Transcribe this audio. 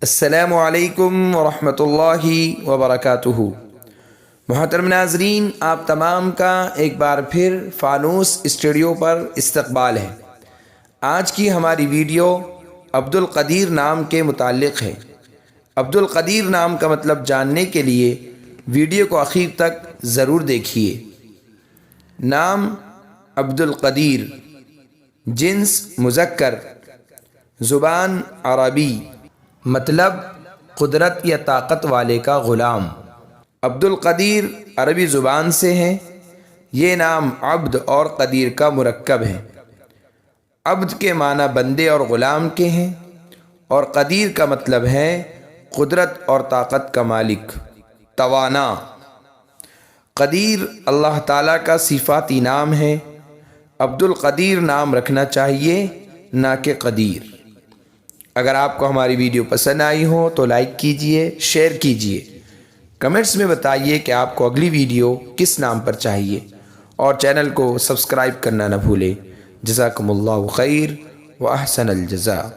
السلام علیکم ورحمۃ اللہ وبرکاتہ۔ محترم ناظرین، آپ تمام کا ایک بار پھر فانوس اسٹوڈیو پر استقبال ہے۔ آج کی ہماری ویڈیو عبد القدیر نام کے متعلق ہے۔ عبد القدیر نام کا مطلب جاننے کے لیے ویڈیو کو آخر تک ضرور دیکھیے۔ نام عبد القدیر، جنس مذکر، زبان عربی، مطلب قدرت یا طاقت والے کا غلام۔ عبد القدیر عربی زبان سے ہے۔ یہ نام عبد اور قدیر کا مرکب ہے۔ عبد کے معنی بندے اور غلام کے ہیں، اور قدیر کا مطلب ہے قدرت اور طاقت کا مالک، توانا۔ قدیر اللہ تعالیٰ کا صفاتی نام ہے۔ عبد القدیر نام رکھنا چاہیے، نہ کہ قدیر۔ اگر آپ کو ہماری ویڈیو پسند آئی ہو تو لائک کیجئے، شیئر کیجئے، کمنٹس میں بتائیے کہ آپ کو اگلی ویڈیو کس نام پر چاہیے، اور چینل کو سبسکرائب کرنا نہ بھولیں۔ جزاکم اللہ خیر و احسن الجزاء۔